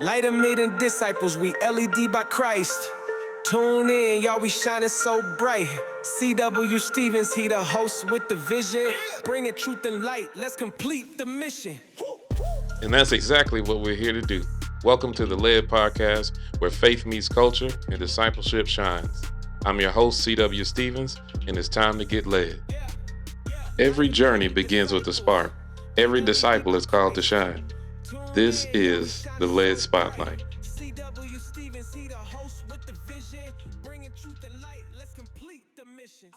Lighter made in disciples, we LED by Christ. Tune in, y'all, we shining so bright. C.W. Stevens, he the host with the vision. Bringing truth and light, let's complete the mission. And that's exactly what we're here to do. Welcome to the BeLED podcast, where faith meets culture and discipleship shines. I'm your host, C.W. Stevens, and it's time to get led. Every journey begins with a spark. Every disciple is called to shine. This is the BeLED Spotlight. C.W. Stevens, he the host with the vision. Bringing truth and light, let's complete the mission.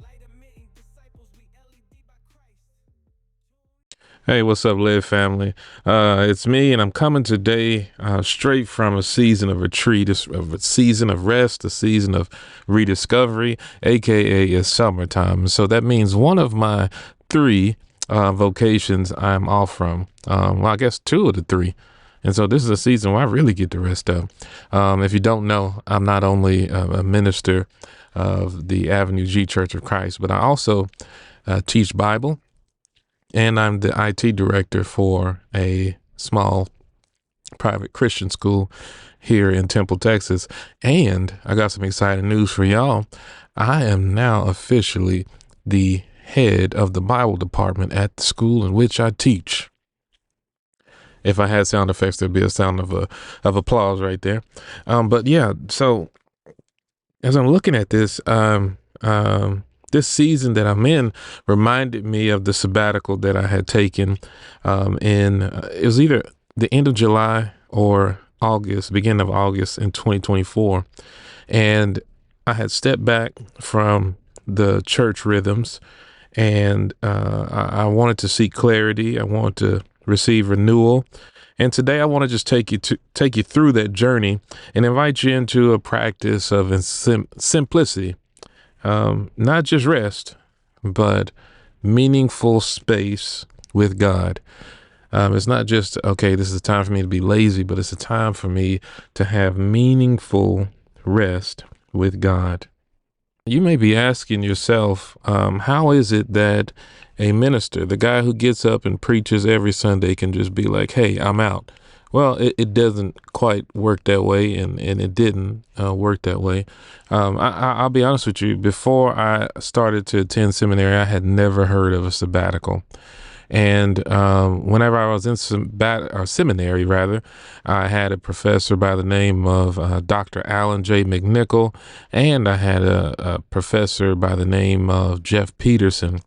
Lighter made disciples, we LED by Christ. Hey, what's up, BeLED family? It's me, and I'm coming today straight from a season of retreat, a season of rest, a season of rediscovery, aka it's summertime. So that means one of my three vocations I'm off from. Well, I guess two of the three. And so this is a season where I really get to rest up. If you don't know, I'm not only a minister of the Avenue G Church of Christ, but I also teach Bible. And I'm the IT director for a small private Christian school here in Temple, Texas. And I got some exciting news for y'all. I am now officially the head of the Bible department at the school in which I teach. If I had sound effects, there'd be a sound of applause right there. But yeah, so as I'm looking at this, this season that I'm in reminded me of the sabbatical that I had taken it was either the end of July or August, beginning of August in 2024. And I had stepped back from the church rhythms, and I wanted to seek clarity. I wanted to receive renewal. And today I want to just take you through that journey and invite you into a practice of simplicity. Not just rest, but meaningful space with God. It's not just, okay, this is a time for me to be lazy, but it's a time for me to have meaningful rest with God. You may be asking yourself, how is it that a minister, the guy who gets up and preaches every Sunday, can just be like, hey, I'm out? Well, it doesn't quite work that way, and it didn't work that way. I'll be honest with you. Before I started to attend seminary, I had never heard of a sabbatical. And whenever I was in seminary, rather, I had a professor by the name of Dr. Alan J. McNichol, and I had a professor by the name of Jeff Peterson,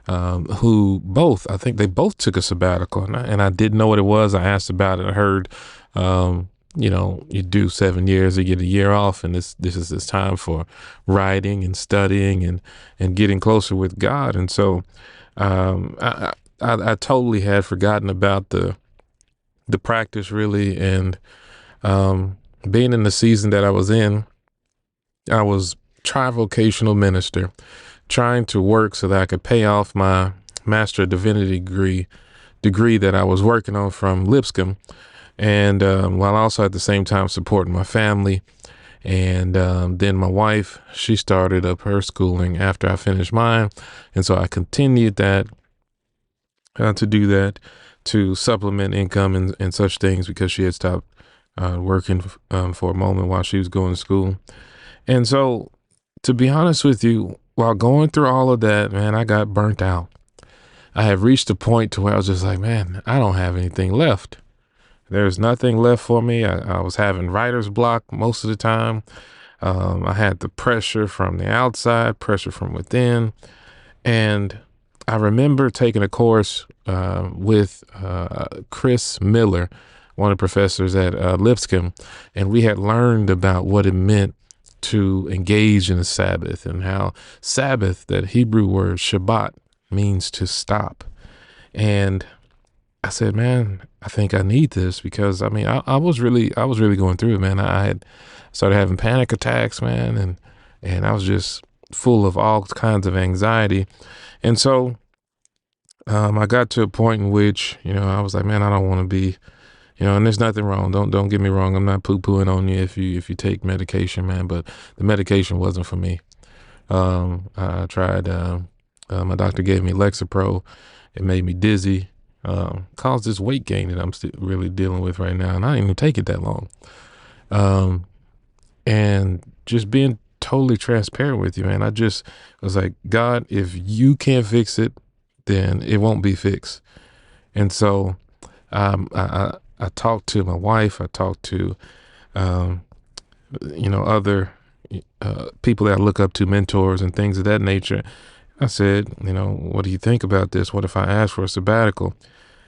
who I think they both took a sabbatical, and I didn't know what it was. I asked about it. I heard, you do 7 years, you get a year off, and this is this time for writing and studying and getting closer with God. And so I totally had forgotten about the practice, really. And being in the season that I was in, I was trivocational minister, trying to work so that I could pay off my Master of Divinity degree that I was working on from Lipscomb, and while also at the same time supporting my family. And then my wife, she started up her schooling after I finished mine, and so I continued that to do that, to supplement income and such things, because she had stopped working for a moment while she was going to school. And so, to be honest with you, while going through all of that, man, I got burnt out. I had reached a point to where I was just like, man, I don't have anything left. There's nothing left for me. I was having writer's block most of the time. I had the pressure from the outside, pressure from within. And I remember taking a course with Chris Miller, one of the professors at Lipscomb, and we had learned about what it meant to engage in the Sabbath, and how Sabbath, that Hebrew word Shabbat, means to stop. And I said, man, I think I need this, because I mean, I was really going through it, man. I had started having panic attacks, man, and I was just full of all kinds of anxiety. And so I got to a point in which, I was like, man, I don't want to be, and there's nothing wrong. Don't get me wrong. I'm not poo-pooing on you if you take medication, man, but the medication wasn't for me. I tried, my doctor gave me Lexapro. It made me dizzy. caused this weight gain that I'm still really dealing with right now. And I didn't even take it that long. And just being totally transparent with you, man, I just was like, God, if you can't fix it, then it won't be fixed. And so I talked to my wife. I talked to, other people that I look up to, mentors and things of that nature. I said, what do you think about this? What if I ask for a sabbatical?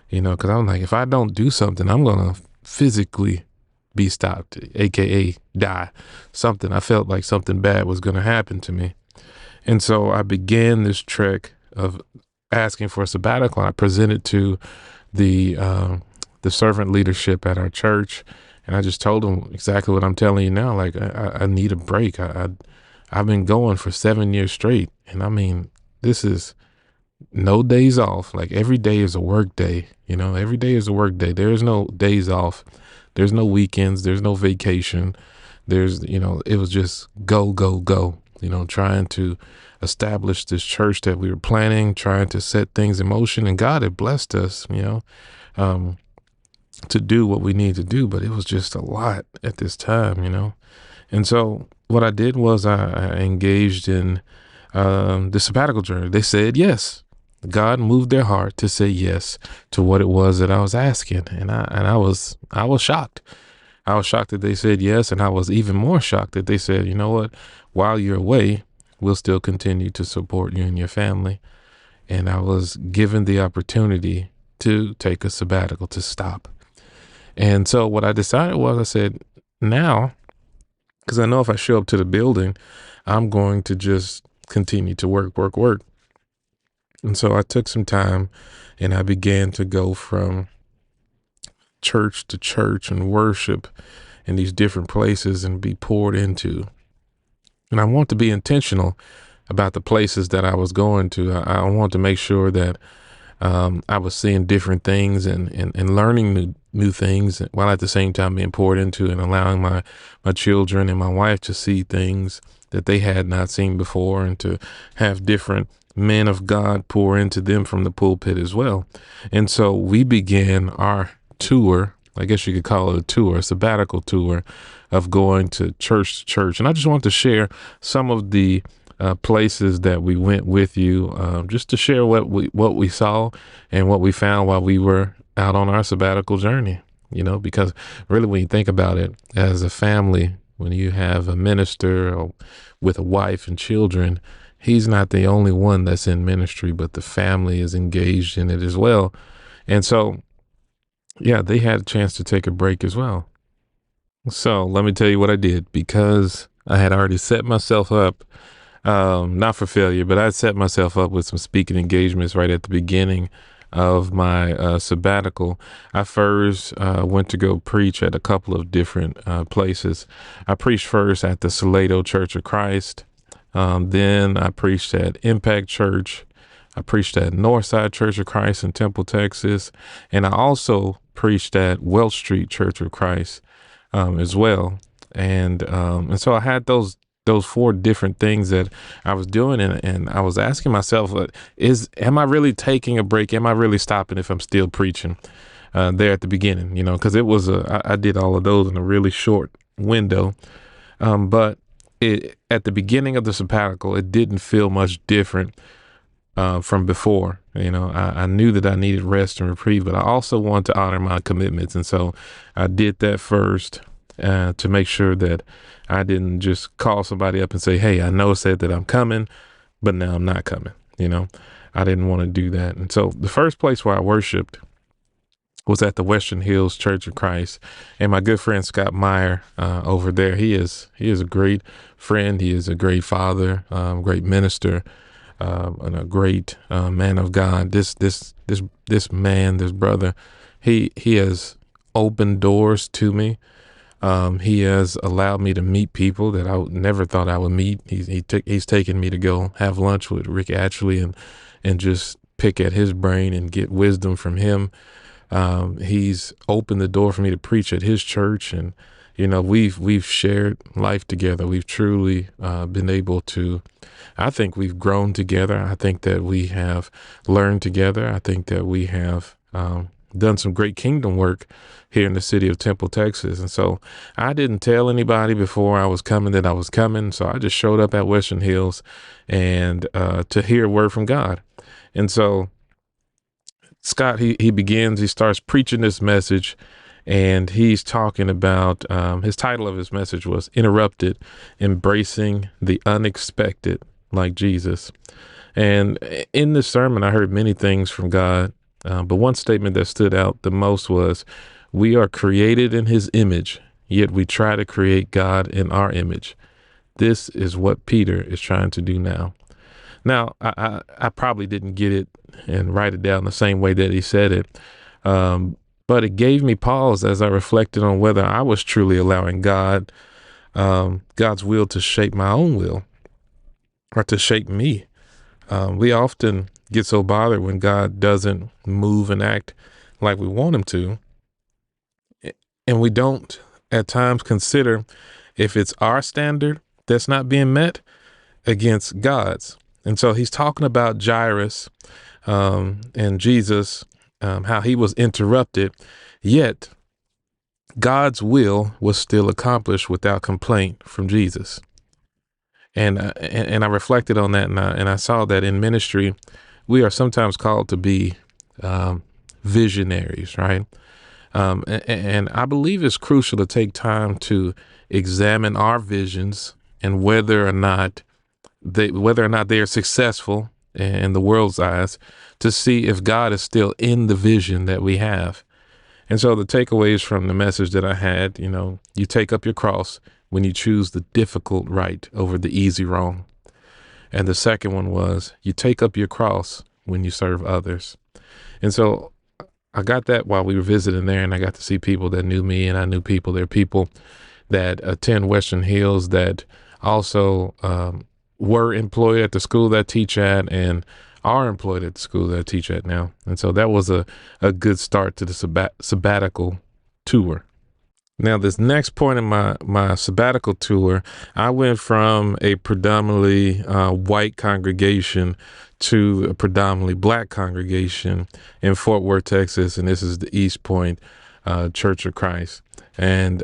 Because I'm like, if I don't do something, I'm going to physically be stopped, AKA die. Something, I felt like something bad was going to happen to me. And so I began this trek of asking for a sabbatical. I presented to the servant leadership at our church, and I just told them exactly what I'm telling you now. Like, I need a break. I've been going for 7 years straight, and I mean, this is no days off. Like, every day is a work day. Every day is a work day. There is no days off. There's no weekends. There's no vacation. It was just go, go, go. Trying to establish this church that we were planning, trying to set things in motion, and God had blessed us, to do what we need to do, but it was just a lot at this time, And so what I did was I engaged in the sabbatical journey. They said yes. God moved their heart to say yes to what it was that I was asking, and I was shocked. I was shocked that they said yes, and I was even more shocked that they said, you know what, while you're away, we'll still continue to support you and your family. And I was given the opportunity to take a sabbatical, to stop. And so what I decided was, I said, now, because I know if I show up to the building, I'm going to just continue to work. And so I took some time and I began to go from church to church and worship in these different places and be poured into. And I want to be intentional about the places that I was going to. I want to make sure that I was seeing different things and learning new things, while at the same time being poured into and allowing my children and my wife to see things that they had not seen before, and to have different men of God pour into them from the pulpit as well. And so we began our tour, I guess you could call it a tour, a sabbatical tour of going to church. And I just want to share some of the places that we went with you, just to share what we saw and what we found while we were out on our sabbatical journey, because really, when you think about it, as a family, when you have a minister or with a wife and children, he's not the only one that's in ministry, but the family is engaged in it as well. And so, yeah, they had a chance to take a break as well. So let me tell you what I did, because I had already set myself up, not for failure, but I set myself up with some speaking engagements right at the beginning of my sabbatical. I first went to go preach at a couple of different places. I preached first at the Salado Church of Christ. Then I preached at Impact Church. I preached at Northside Church of Christ in Temple, Texas. And I also preached at Welch Street Church of Christ as well. And so I had those 4 different things that I was doing. And I was asking myself, am I really taking a break? Am I really stopping if I'm still preaching there at the beginning? Because it was I did all of those in a really short window. But at the beginning of the sabbatical, it didn't feel much different from before. I knew that I needed rest and reprieve, but I also wanted to honor my commitments. And so I did that first to make sure that I didn't just call somebody up and say, hey, I know said that I'm coming, but now I'm not coming. I didn't want to do that. And so the first place where I worshiped was at the Western Hills Church of Christ. And my good friend Scott Meyer over there, he is a great friend. He is a great father, great minister, and a great man of God. This man, this brother, he has opened doors to me. He has allowed me to meet people that I never thought I would meet. He's taken me to go have lunch with Rick Ashley and just pick at his brain and get wisdom from him. He's opened the door for me to preach at his church, and we've shared life together. We've truly been able to. I think we've grown together. I think that we have learned together. I think that we have done some great kingdom work here in the city of Temple, Texas. And so I didn't tell anybody before I was coming that I was coming. So I just showed up at Western Hills and to hear a word from God. And so Scott, he starts preaching this message, and he's talking about his title of his message was Interrupted, Embracing the Unexpected like Jesus. And in this sermon, I heard many things from God. But one statement that stood out the most was, we are created in his image, yet we try to create God in our image. This is what Peter is trying to do now. Now, I probably didn't get it and write it down the same way that he said it. But it gave me pause as I reflected on whether I was truly allowing God's will to shape my own will, or to shape me. We often get so bothered when God doesn't move and act like we want him to. And we don't at times consider if it's our standard that's not being met against God's. And so he's talking about Jairus and Jesus, how he was interrupted, yet God's will was still accomplished without complaint from Jesus. And I reflected on that, and I saw that in ministry, we are sometimes called to be visionaries, right? And I believe it's crucial to take time to examine our visions and whether or not they are successful in the world's eyes, to see if God is still in the vision that we have. And so the takeaways from the message that I had, you take up your cross when you choose the difficult right over the easy wrong. And the second one was, you take up your cross when you serve others. And so I got that while we were visiting there, and I got to see people that knew me, and I knew people. There are people that attend Western Hills that also were employed at the school that I teach at, and are employed at the school that I teach at now. And so that was a good start to the sabbatical tour. Now, this next point in my sabbatical tour, I went from a predominantly white congregation to a predominantly black congregation in Fort Worth, Texas. And this is the East Point Church of Christ. And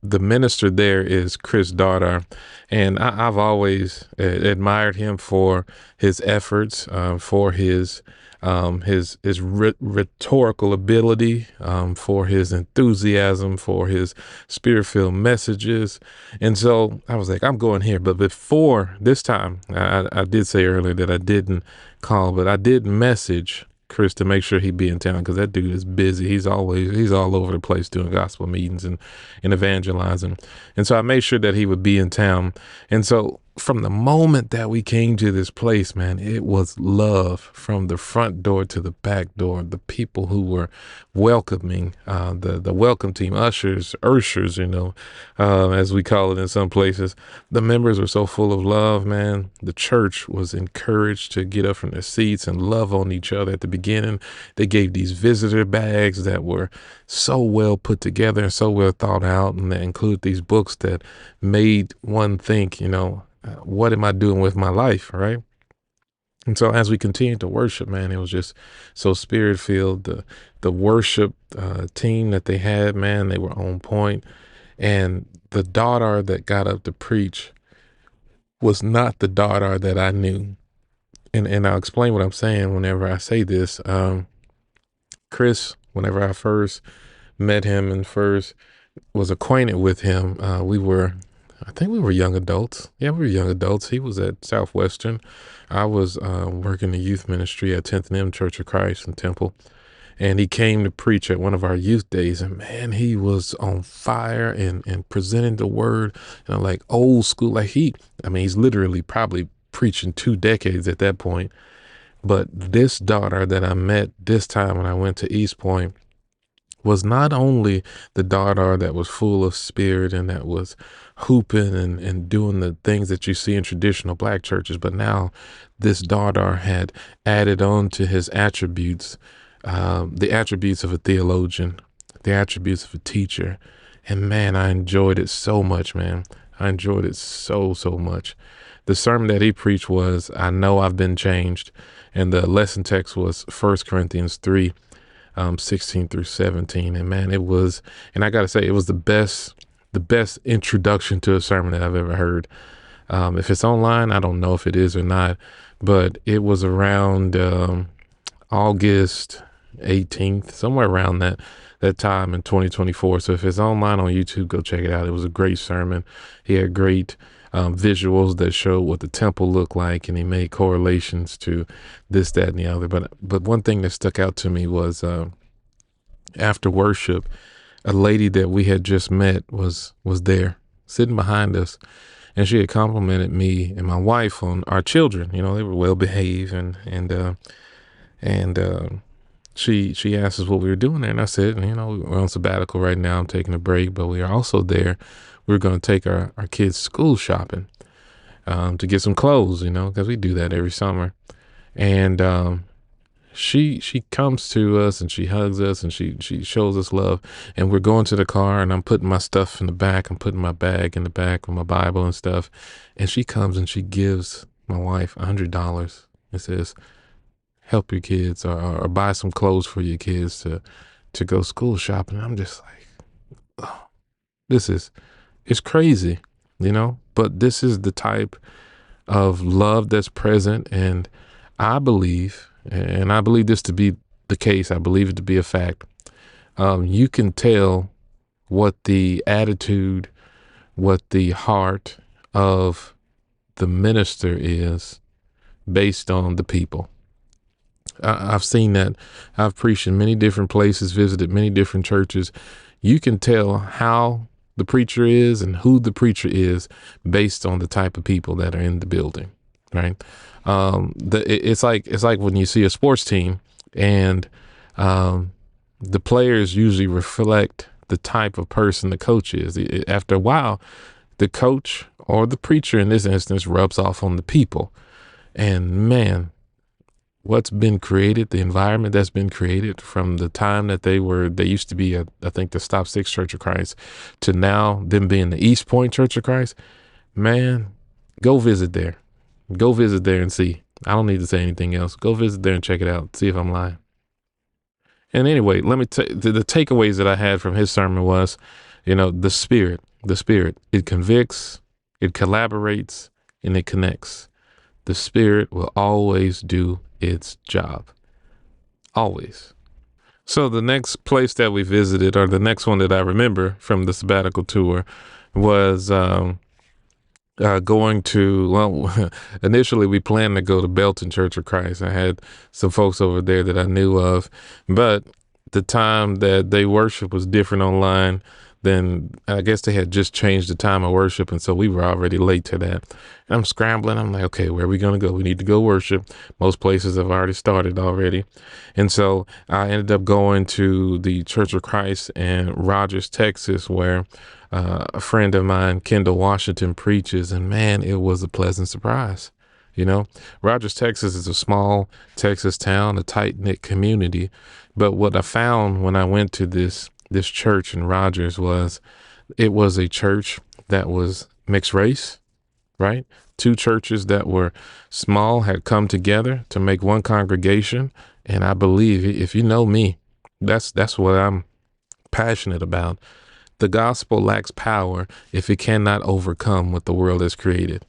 the minister there is Chris Dardar, and I've always admired him for his efforts, for his rhetorical ability, for his enthusiasm, for his spirit-filled messages. And so I was like, I'm going here. But before this time, I did say earlier that I didn't call, but I did message Chris to make sure he'd be in town, because that dude is busy. He's all over the place doing gospel meetings and evangelizing. And so I made sure that he would be in town. And so from the moment that we came to this place, man, it was love from the front door to the back door. The people who were welcoming, the welcome team, ushers, as we call it in some places, the members were so full of love, man. The church was encouraged to get up from their seats and love on each other. At the beginning, they gave these visitor bags that were so well put together and so well thought out, and they include these books that made one think, what am I doing with my life, right? And so as we continued to worship, man, it was just so spirit filled. The worship team that they had, man, they were on point. And the daughter that got up to preach was not the daughter that I knew. And I'll explain what I'm saying whenever I say this. Chris, whenever I first met him and first was acquainted with him, I think we were young adults. Yeah, we were young adults. He was at Southwestern. I was working the youth ministry at 10th and M Church of Christ in Temple. And he came to preach at one of our youth days. And man, he was on fire and presenting the word, like old school. He's literally probably preaching 2 decades at that point. But this daughter that I met this time when I went to East Point was not only the daughter that was full of spirit and that was hooping and doing the things that you see in traditional black churches, but now this daughter had added on to his attributes, the attributes of a theologian, the attributes of a teacher. And man, I enjoyed it so much, man. I enjoyed it so much. The sermon that he preached was, I know I've been changed. And the lesson text was 1 Corinthians 3. 16 through 17. And man, and I got to say, it was the best introduction to a sermon that I've ever heard. If it's online, I don't know if it is or not, but it was around August 18th, somewhere around that time in 2024. So if it's online on YouTube, go check it out. It was a great sermon. He had great visuals that showed what the temple looked like, and he made correlations to this, that, and the other. But one thing that stuck out to me was after worship, a lady that we had just met was there sitting behind us, and she had complimented me and my wife on our children. You know, they were well behaved, and she asked us what we were doing there, and I said, you know, we're on sabbatical right now. I'm taking a break, but we are also there. We're going to take our kids school shopping to get some clothes, you know, because we do that every summer. And she comes to us and she hugs us and she shows us love. And we're going to the car, and I'm putting my stuff in the back. I'm putting my bag in the back with my Bible and stuff. And she comes and she gives my wife $100 and says, help your kids or buy some clothes for your kids to go school shopping. And I'm just like, oh, it's crazy, you know, but this is the type of love that's present. And I believe this to be the case. I believe it to be a fact. You can tell what the attitude, what the heart of the minister is based on the people. I've seen that. I've preached in many different places, visited many different churches. You can tell how the preacher is and who the preacher is based on the type of people that are in the building, right? It's like when you see a sports team, and the players usually reflect the type of person the coach is. After a while, the coach, or the preacher in this instance, rubs off on the people. And man, what's been created, the environment that's been created from the time that they used to be, I think, the Stop Six Church of Christ, to now them being the East Point Church of Christ, man, go visit there. Go visit there and see. I don't need to say anything else. Go visit there and check it out. See if I'm lying. And anyway, let me the takeaways that I had from his sermon was, you know, the spirit, it convicts, it collaborates, and it connects. The spirit will always do its job. Always. So the next place that we visited, or the next one that I remember from the sabbatical tour, was going to, well, initially we planned to go to Belton Church of Christ. I had some folks over there that I knew of, but the time that they worship was different online. Then I guess they had just changed the time of worship, and so we were already late to that. And I'm scrambling. I'm like, okay, where are we going to go? We need to go worship. Most places have already started already. And so I ended up going to the Church of Christ in Rogers, Texas, where a friend of mine, Kendall Washington, preaches. And man, it was a pleasant surprise. You know, Rogers, Texas is a small Texas town, a tight-knit community. But what I found when I went to this church in Rogers was it was a church that was mixed race, right? Two churches that were small had come together to make one congregation. And I believe, if you know me, that's what I'm passionate about. The gospel lacks power if it cannot overcome what the world has created.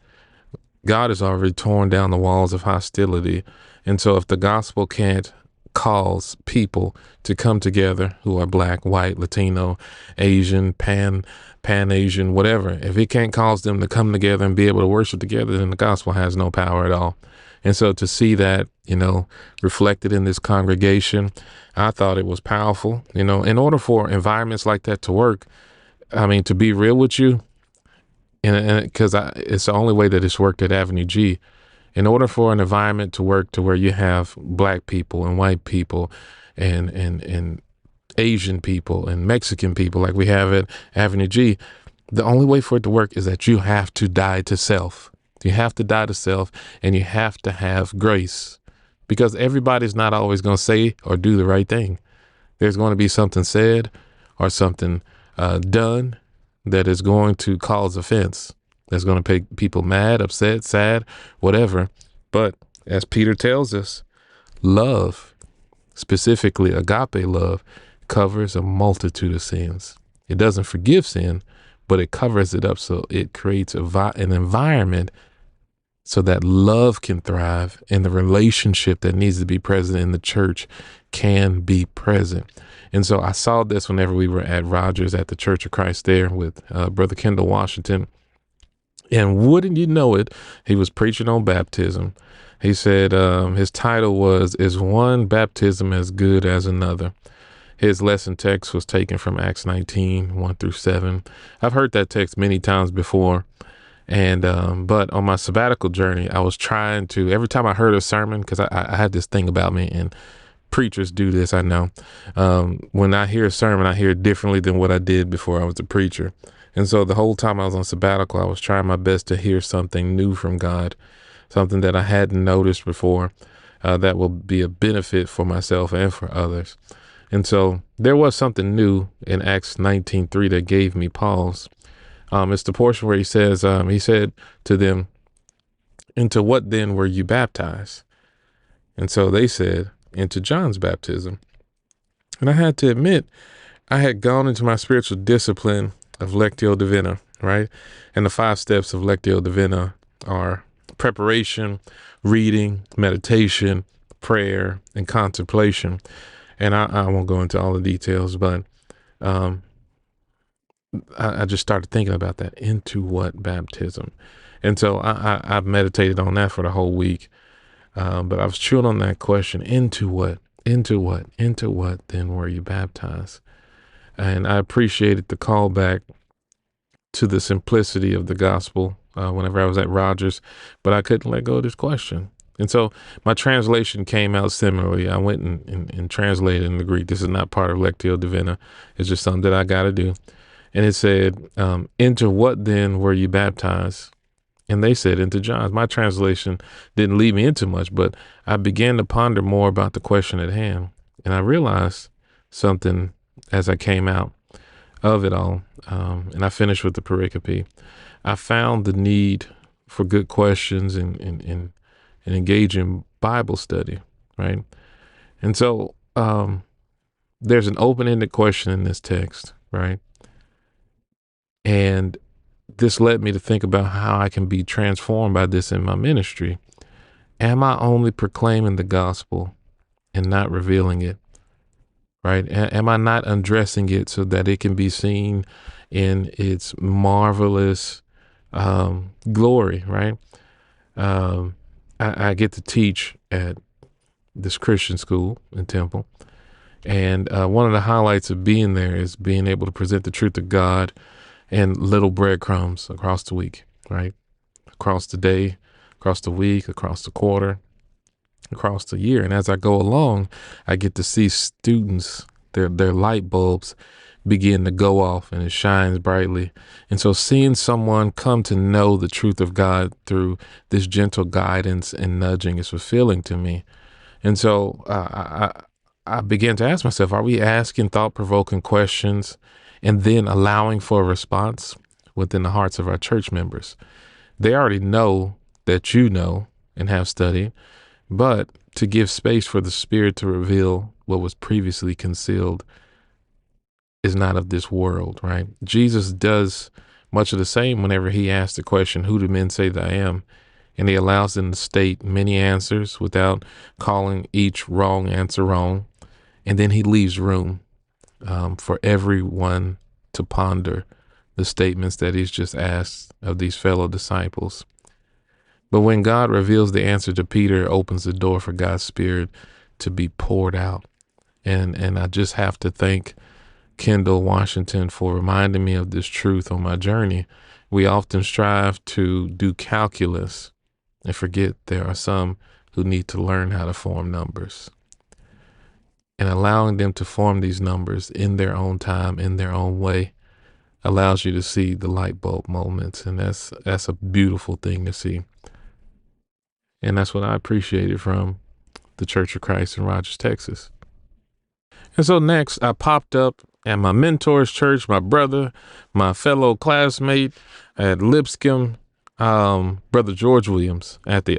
God has already torn down the walls of hostility. And so if the gospel can't cause people to come together who are black, white, Latino, Asian, Pan-Asian, whatever, if it can't cause them to come together and be able to worship together, then the gospel has no power at all. And so to see that, you know, reflected in this congregation, I thought it was powerful. You know, in order for environments like that to work, I mean, to be real with you, and because it's the only way that it's worked at Avenue G. In order for an environment to work to where you have black people and white people and Asian people and Mexican people like we have at Avenue G, the only way for it to work is that you have to die to self. You have to die to self, and you have to have grace, because everybody's not always going to say or do the right thing. There's going to be something said or something done that is going to cause offense. That's going to make people mad, upset, sad, whatever. But as Peter tells us, love specifically agape love, covers a multitude of sins. It doesn't forgive sin, but it covers it up, so it creates an environment so that love can thrive and the relationship that needs to be present in the church can be present. And so I saw this whenever we were at Rogers at the Church of Christ there with Brother Kendall Washington. And wouldn't you know it, he was preaching on baptism. He said his title was, "Is One Baptism as Good as Another?" His lesson text was taken from Acts 19, 1 through 7. I've heard that text many times before. And but on my sabbatical journey, I was trying to, every time I heard a sermon, because I had this thing about me, and preachers do this, I know. When I hear a sermon, I hear it differently than what I did before I was a preacher. And so the whole time I was on sabbatical, I was trying my best to hear something new from God, something that I hadn't noticed before, that will be a benefit for myself and for others. And so there was something new in Acts 19:3 that gave me pause. It's the portion where he says, he said to them, "Into what then were you baptized?" And so they said, "Into John's baptism." And I had to admit, I had gone into my spiritual discipline of Lectio Divina, right? And the 5 steps of Lectio Divina are preparation, reading, meditation, prayer, and contemplation. And I won't go into all the details, but I just started thinking about that. Into what baptism? And so I meditated on that for the whole week. But I was chewing on that question. Into what? Into what? Into what then were you baptized? And I appreciated the callback to the simplicity of the gospel whenever I was at Rogers, but I couldn't let go of this question. And so my translation came out similarly. I went and translated in the Greek. This is not part of Lectio Divina. It's just something that I got to do. And it said, "Into what then were you baptized?" And they said, "Into John's." My translation didn't lead me into much, but I began to ponder more about the question at hand. And I realized something as I came out of it all. And I finished with the pericope. I found the need for good questions and engaging Bible study, right? And so there's an open-ended question in this text, right? And this led me to think about how I can be transformed by this in my ministry. Am I only proclaiming the gospel and not revealing it, right? Am I not undressing it so that it can be seen in its marvelous glory, right? I get to teach at this Christian school in Temple. And one of the highlights of being there is being able to present the truth of God and little breadcrumbs across the week, right? Across the day, across the week, across the quarter, across the year. And as I go along, I get to see students, their light bulbs begin to go off and it shines brightly. And so seeing someone come to know the truth of God through this gentle guidance and nudging is fulfilling to me. And so I began to ask myself, are we asking thought-provoking questions and then allowing for a response within the hearts of our church members? They already know that you know and have studied, but to give space for the Spirit to reveal what was previously concealed is not of this world, right? Jesus does much of the same whenever he asks the question, "Who do men say that I am?" And he allows them to state many answers without calling each wrong answer wrong. And then he leaves room for everyone to ponder the statements that he's just asked of these fellow disciples. But when God reveals the answer to Peter, it opens the door for God's Spirit to be poured out. And I just have to thank Kendall Washington for reminding me of this truth on my journey. We often strive to do calculus and forget there are some who need to learn how to form numbers. And allowing them to form these numbers in their own time, in their own way, allows you to see the light bulb moments. And that's a beautiful thing to see. And that's what I appreciated from the Church of Christ in Rogers, Texas. And so next, I popped up at my mentor's church, my brother, my fellow classmate at Lipscomb Brother George Williams at the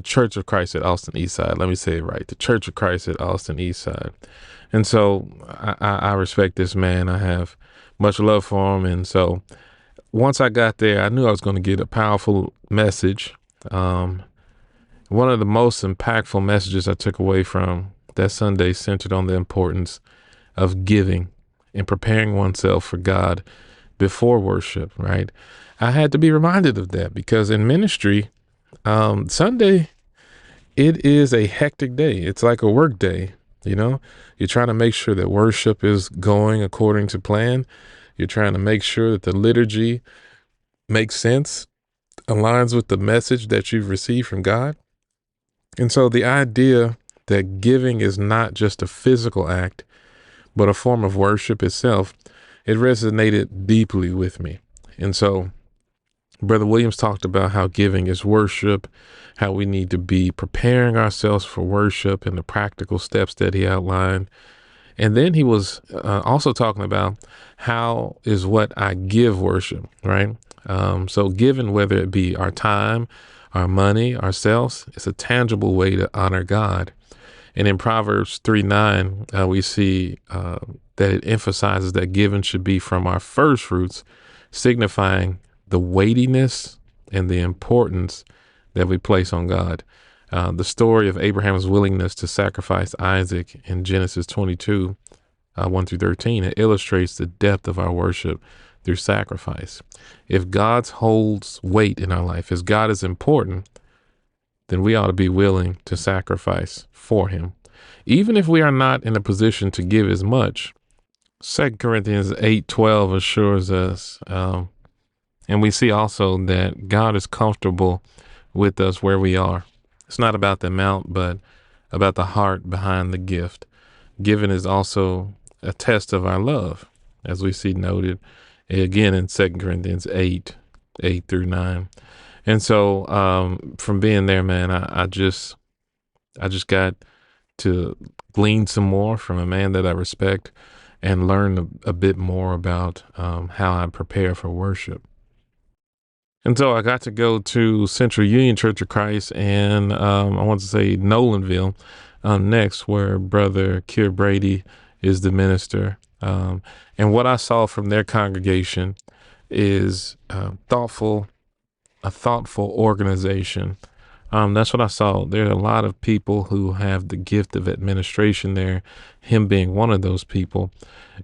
Church of Christ at Austin Eastside. Let me say it right. The Church of Christ at Austin Eastside. And so I respect this man. I have much love for him. And so once I got there, I knew I was going to get a powerful message. One of the most impactful messages I took away from that Sunday centered on the importance of giving and preparing oneself for God before worship, right? I had to be reminded of that because in ministry, Sunday, it is a hectic day. It's like a work day. You're trying to make sure that worship is going according to plan. You're trying to make sure that the liturgy makes sense, aligns with the message that you've received from God. And so the idea that giving is not just a physical act, but a form of worship itself, it resonated deeply with me. And so Brother Williams talked about how giving is worship, how we need to be preparing ourselves for worship and the practical steps that he outlined. And then he was also talking about how is what I give worship, right? So giving, whether it be our time, our money, ourselves, it's a tangible way to honor God. And in Proverbs 3:9, we see that it emphasizes that giving should be from our first fruits, signifying the weightiness and the importance that we place on God. The story of Abraham's willingness to sacrifice Isaac in Genesis 22, 1 through 13, it illustrates the depth of our worship through sacrifice. If God holds weight in our life, as God is important, then we ought to be willing to sacrifice for him. Even if we are not in a position to give as much, 2 Corinthians 8:12 assures us, and we see also that God is comfortable with us where we are. It's not about the amount, but about the heart behind the gift. Giving is also a test of our love, as we see noted again in 2 Corinthians 8:8-9. And so from being there, man, I just got to glean some more from a man that I respect and learn a bit more about how I prepare for worship. And so I got to go to Central Union Church of Christ and I want to say Nolanville next, where Brother Keir Brady is the minister. And what I saw from their congregation is a thoughtful organization. That's what I saw. There are a lot of people who have the gift of administration there, him being one of those people.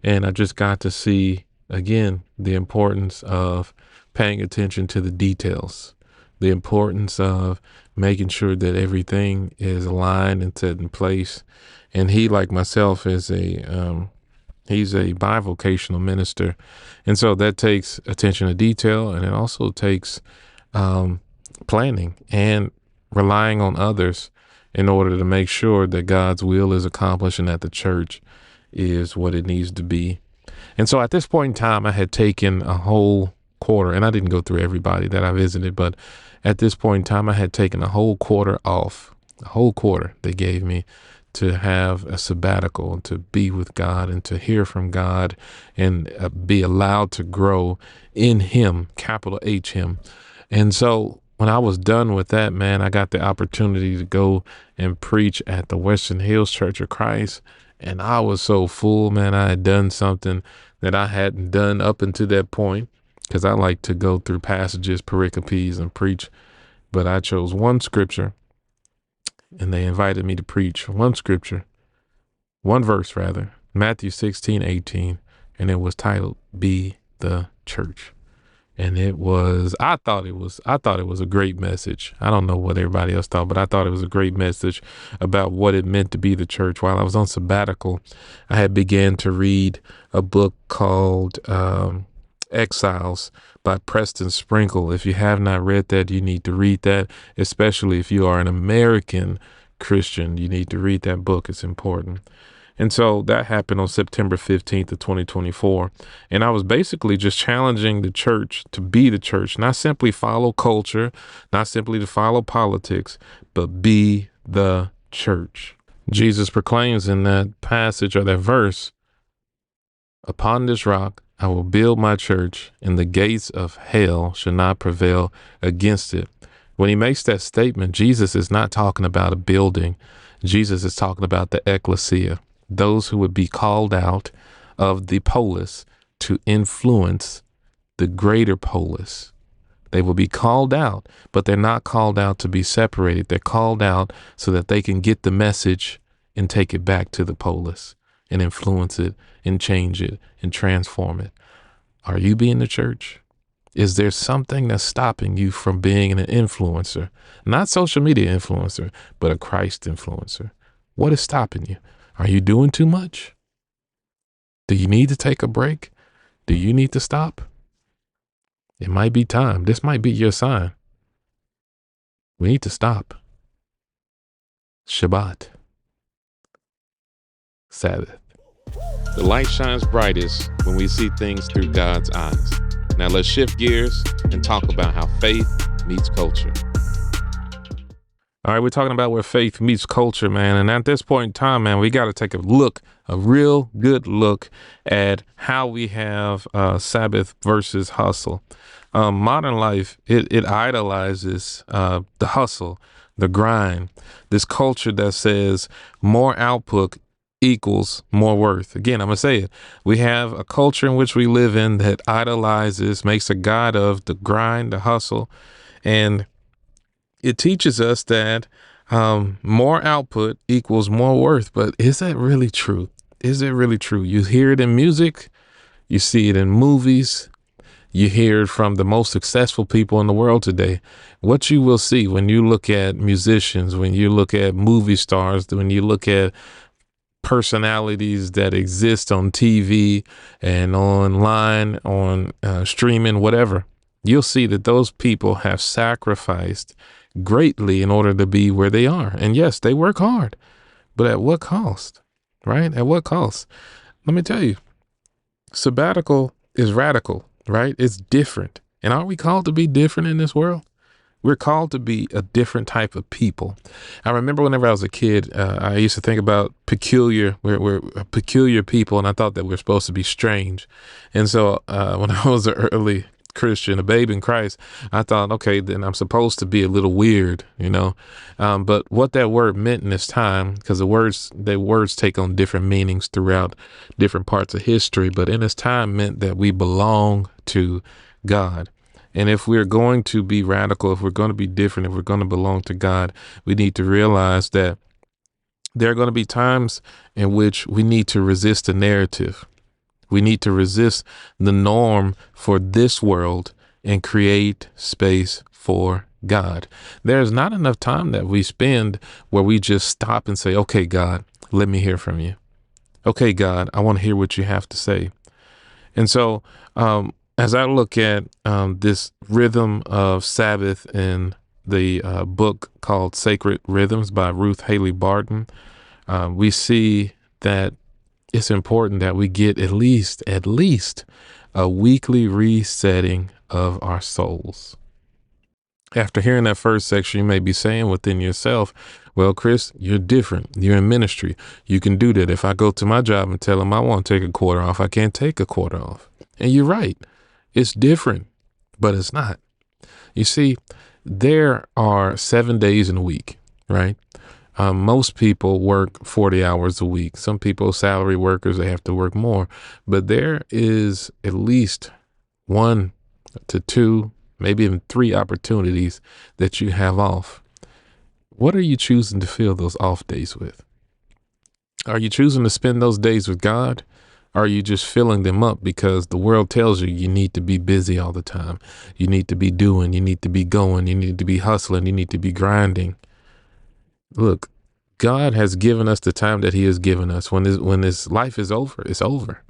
And I just got to see, again, the importance of paying attention to the details, the importance of making sure that everything is aligned and set in place. And he, like myself, is he's a bivocational minister. And so that takes attention to detail, and it also takes planning and relying on others in order to make sure that God's will is accomplished and that the church is what it needs to be. And so at this point in time, I had taken a whole quarter, and I didn't go through everybody that I visited, but at this point in time, I had taken a whole quarter off, a whole quarter they gave me to have a sabbatical, to be with God and to hear from God and be allowed to grow in him, capital H him. And so when I was done with that, man, I got the opportunity to go and preach at the Western Hills Church of Christ. And I was so full, man. I had done something that I hadn't done up until that point, because I like to go through passages, pericopes, and preach. But I chose one scripture, and they invited me to preach one scripture, one verse rather, Matthew 16:18, and it was titled, "Be the Church." And I thought it was a great message. I don't know what everybody else thought, but I thought it was a great message about what it meant to be the church. While I was on sabbatical, I had began to read a book called Exiles by Preston Sprinkle. If you have not read that, you need to read that, especially if you are an American Christian. You need to read that book. It's important. And so that happened on September 15th of 2024. And I was basically just challenging the church to be the church, not simply follow culture, not simply to follow politics, but be the church. Jesus proclaims in that passage or that verse, "Upon this rock I will build my church, and the gates of hell shall not prevail against it. When he makes that statement, Jesus is not talking about a building. Jesus is talking about the ecclesia, those who would be called out of the polis to influence the greater polis. They will be called out, but they're not called out to be separated. They're called out so that they can get the message and take it back to the polis and influence it and change it and transform it. Are you being the church? Is there something that's stopping you from being an influencer? Not social media influencer, but a Christ influencer. What is stopping you? Are you doing too much? Do you need to take a break? Do you need to stop? It might be time. This might be your sign. We need to stop. Shabbat. Sabbath. The light shines brightest when we see things through God's eyes. Now let's shift gears and talk about how faith meets culture. All right, we're talking about where faith meets culture, man. And at this point in time, man, we got to take a real good look at how we have Sabbath versus hustle. Modern life, it idolizes the hustle, the grind, this culture that says more output equals more worth. Again, I'm going to say it. We have a culture in which we live in that idolizes, makes a god of the grind, the hustle, and it teaches us that more output equals more worth. But is that really true? Is it really true? You hear it in music, you see it in movies, you hear it from the most successful people in the world today. What you will see when you look at musicians, when you look at movie stars, when you look at personalities that exist on TV and online, on streaming, whatever, you'll see that those people have sacrificed greatly in order to be where they are. And yes, they work hard, but at what cost, right? At what cost? Let me tell you, sabbatical is radical, right? It's different. And aren't we called to be different in this world? We're called to be a different type of people. I remember whenever I was a kid, I used to think about we're peculiar people, and I thought that we're supposed to be strange. And so when I was an early Christian, a babe in Christ, I thought, okay, then I'm supposed to be a little weird, you know. But what that word meant in this time, because the words take on different meanings throughout different parts of history, but in this time meant that we belong to God. And if we're going to be radical, if we're going to be different, if we're going to belong to God, we need to realize that there are going to be times in which we need to resist the narrative. We need to resist the norm for this world and create space for God. There's not enough time that we spend where we just stop and say, okay, God, let me hear from you. Okay, God, I want to hear what you have to say. And so, as I look at this rhythm of Sabbath in the book called Sacred Rhythms by Ruth Haley Barton, we see that it's important that we get at least a weekly resetting of our souls. After hearing that first section, you may be saying within yourself, well, Chris, you're different. You're in ministry. You can do that. If I go to my job and tell them I want to take a quarter off, I can't take a quarter off. And you're right. It's different, but it's not. You see, there are 7 days in a week, right? Most people work 40 hours a week. Some people, salary workers, they have to work more. But there is at least 1 to 2, maybe even 3 opportunities that you have off. What are you choosing to fill those off days with? Are you choosing to spend those days with God? Or are you just filling them up because the world tells you need to be busy all the time? You need to be doing, you need to be going, you need to be hustling, you need to be grinding. Look, God has given us the time that he has given us. When this life is over, it's over.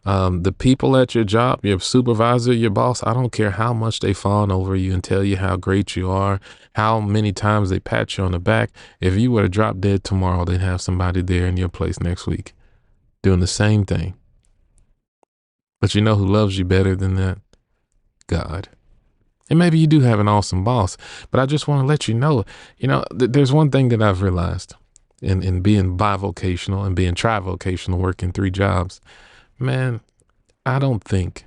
The people at your job, your supervisor, your boss, I don't care how much they fawn over you and tell you how great you are, how many times they pat you on the back. If you were to drop dead tomorrow, they'd have somebody there in your place next week doing the same thing. But you know who loves you better than that? God. And maybe you do have an awesome boss, but I just want to let you know, there's one thing that I've realized in being bivocational and being trivocational, working 3 jobs. Man, I don't think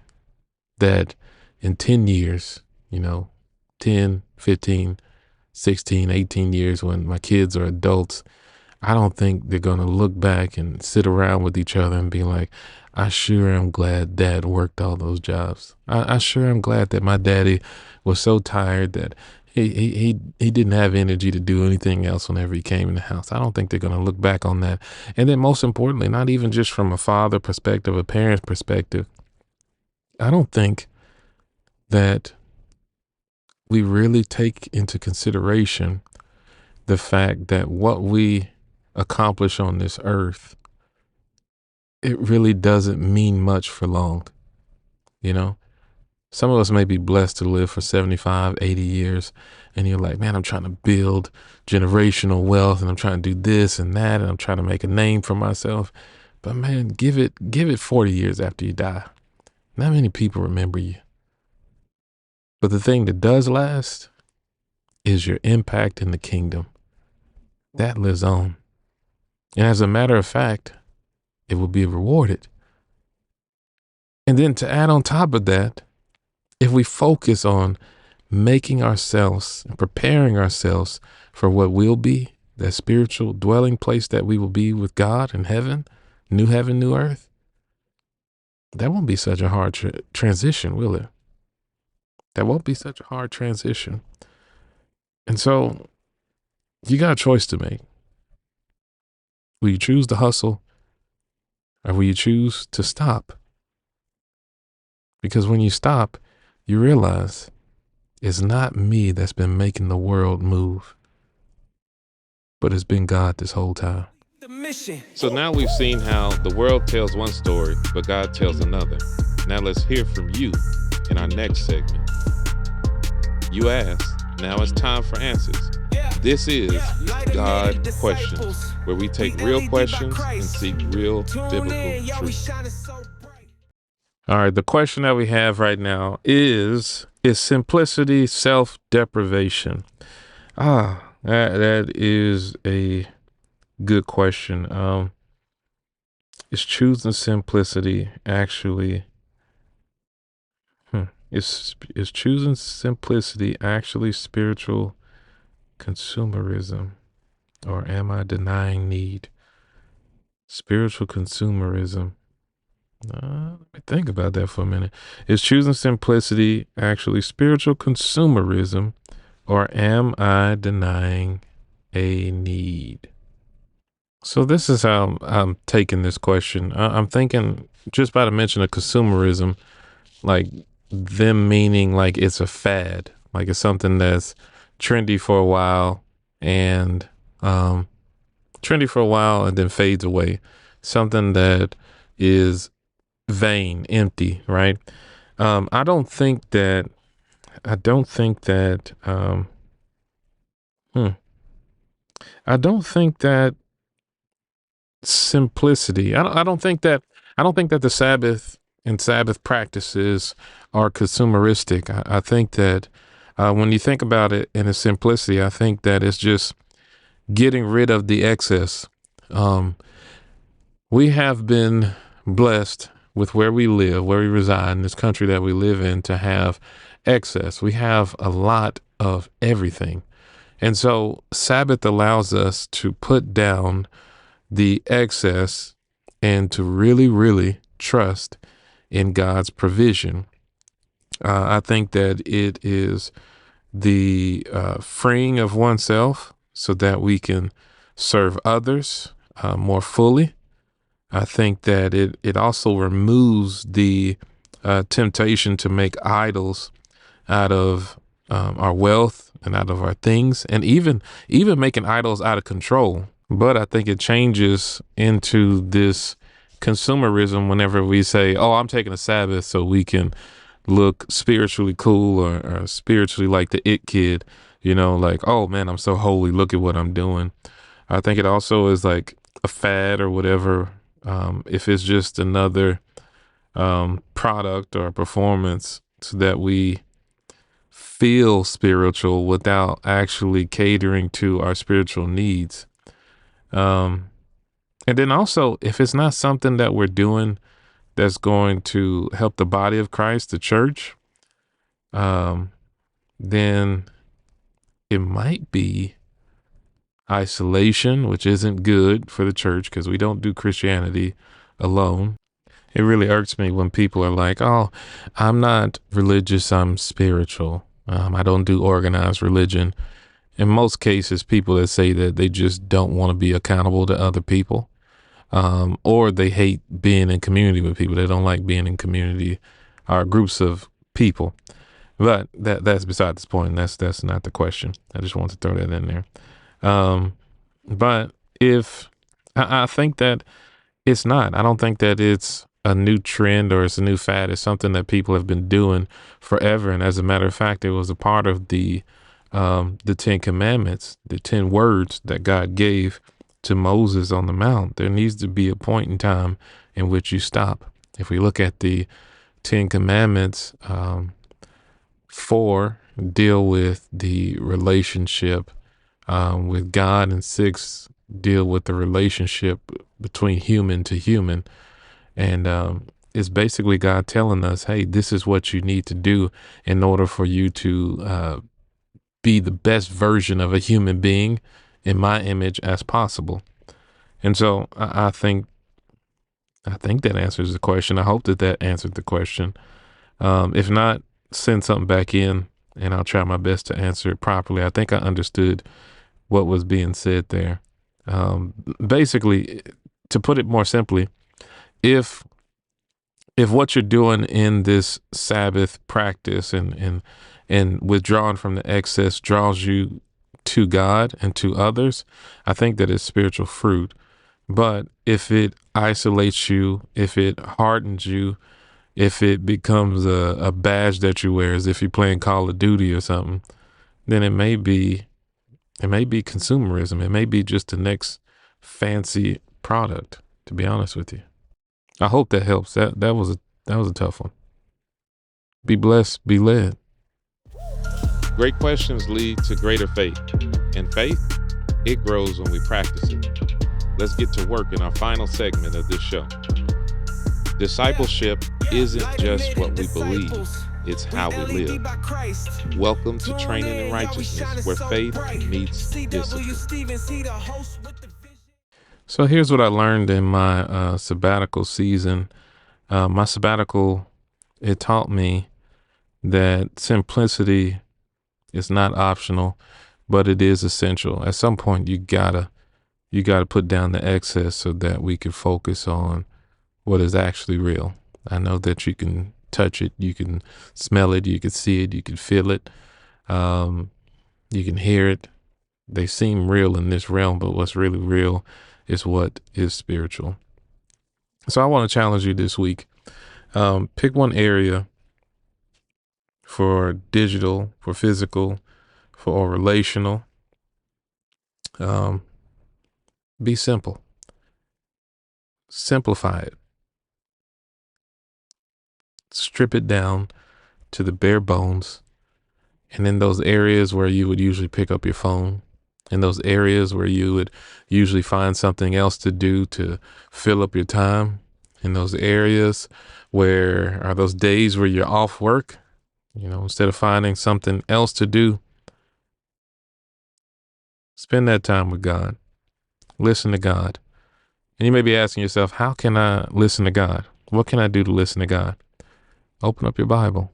that in 10 years, 10, 15, 16, 18 years when my kids are adults, I don't think they're going to look back and sit around with each other and be like, I sure am glad dad worked all those jobs. I sure am glad that my daddy was so tired that he didn't have energy to do anything else whenever he came in the house. I don't think they're going to look back on that. And then most importantly, not even just from a father perspective, a parent's perspective, I don't think that we really take into consideration the fact that what we accomplish on this earth, it really doesn't mean much for long. Some of us may be blessed to live for 75, 80 years. And you're like, man, I'm trying to build generational wealth and I'm trying to do this and that. And I'm trying to make a name for myself. But man, give it 40 years after you die. Not many people remember you. But the thing that does last is your impact in the kingdom. That lives on. And as a matter of fact, it will be rewarded. And then to add on top of that, if we focus on making ourselves and preparing ourselves for what will be, that spiritual dwelling place that we will be with God in heaven, new earth, that won't be such a hard transition, will it? That won't be such a hard transition. And so you got a choice to make. Will you choose to hustle or will you choose to stop? Because when you stop, you realize it's not me that's been making the world move, but it's been God this whole time. The mission. So now we've seen how the world tells one story, but God tells another. Now let's hear from you in our next segment. You asked, now it's time for answers. This is God Questions, where we take real questions and seek real biblical truth. All right, the question that we have right now is simplicity self-deprivation? That is a good question. Is choosing simplicity actually is choosing simplicity actually spiritual consumerism, or am I denying need? Spiritual consumerism. Let me think about that for a minute. Is choosing simplicity actually spiritual consumerism, or am I denying a need? So this is how I'm taking this question. I'm thinking just by the mention of consumerism, like them meaning like it's a fad, like it's something that's trendy for a while and then fades away. Something that is vain, empty, right? I don't think that simplicity. I don't think that the Sabbath and Sabbath practices are consumeristic. I think that when you think about it in its simplicity, I think that it's just getting rid of the excess. We have been blessed with where we live, where we reside in this country that we live in, to have excess. We have a lot of everything. And so Sabbath allows us to put down the excess and to really, really trust in God's provision. I think that it is the freeing of oneself so that we can serve others more fully. I think that it also removes the temptation to make idols out of our wealth and out of our things, and even making idols out of control. But I think it changes into this consumerism whenever we say, oh, I'm taking a Sabbath so we can look spiritually cool or spiritually like the it kid, like, oh man, I'm so holy. Look at what I'm doing. I think it also is like a fad or whatever. If it's just another product or performance so that we feel spiritual without actually catering to our spiritual needs. And then also, if it's not something that we're doing that's going to help the body of Christ, the church, then it might be isolation, which isn't good for the church because we don't do Christianity alone. It really irks me when people are like, oh, I'm not religious, I'm spiritual. I don't do organized religion. In most cases, people that say that they just don't want to be accountable to other people, or they hate being in community with people. They don't like being in community or groups of people. But that's beside this point. That's not the question. I just want to throw that in there. But if I think that it's not, I don't think that it's a new trend or it's a new fad. It's something that people have been doing forever. And as a matter of fact, it was a part of the 10 commandments, the 10 words that God gave to Moses on the mount. There needs to be a point in time in which you stop. If we look at the 10 commandments, 4 deal with the relationship with God, and 6 deal with the relationship between human to human. And it's basically God telling us, hey, this is what you need to do in order for you to be the best version of a human being in my image as possible. And so I think that answers the question. I hope that answered the question. If not, send something back in and I'll try my best to answer it properly. I think I understood what was being said there. Basically, to put it more simply, if what you're doing in this Sabbath practice and withdrawing from the excess draws you to God and to others, I think that it's spiritual fruit. But if it isolates you, if it hardens you, if it becomes a badge that you wear as if you're playing Call of Duty or something, then it may be consumerism. It may be just the next fancy product, to be honest with you. I hope that helps. That was a tough one. Be blessed, be led. Great questions lead to greater faith. And faith, it grows when we practice it. Let's get to work in our final segment of this show. Discipleship isn't just what we believe, it's how we live. Welcome to Training in Righteousness, where faith meets discipline. So here's what I learned in my sabbatical season. My sabbatical, it taught me that simplicity is not optional, but it is essential. At some point, you gotta put down the excess so that we can focus on what is actually real. I know that you can touch it, you can smell it, you can see it, you can feel it, you can hear it. They seem real in this realm, but what's really real is what is spiritual. So I want to challenge you this week. Pick one area for digital, for physical, for relational. Be simple. Simplify it. Strip it down to the bare bones. And in those areas where you would usually pick up your phone, in those areas where you would usually find something else to do to fill up your time, in those areas where are those days where you're off work, instead of finding something else to do, spend that time with God. Listen to God. And you may be asking yourself, how can I listen to God? What can I do to listen to God? Open up your Bible.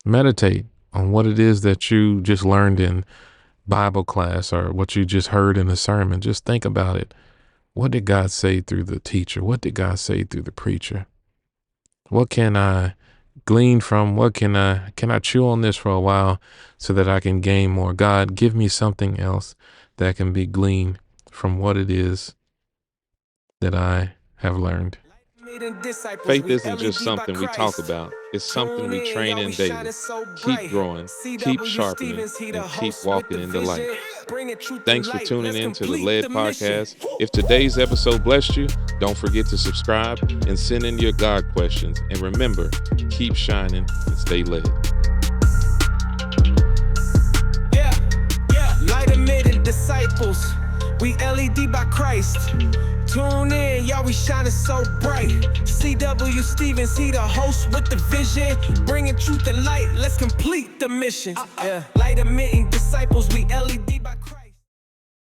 Meditate on what it is that you just learned in Bible class or what you just heard in a sermon. Just think about it. What did God say through the teacher? What did God say through the preacher? What can I glean from? What can I chew on this for a while so that I can gain more? God, give me something else that can be gleaned from what it is that I have learned. Faith isn't just something we talk about. It's something we train in daily. Keep growing, keep sharpening, and keep walking in the light. Thanks for tuning in to the LED podcast. If today's episode blessed you, don't forget to subscribe and send in your God questions. And remember, keep shining and stay led. Light emitted disciples, we LED by Christ. Tune in, y'all, we shining so bright. C.W. Stevens, he the host with the vision. Bringing truth and light, let's complete the mission. Light emitting disciples, we LED by Christ.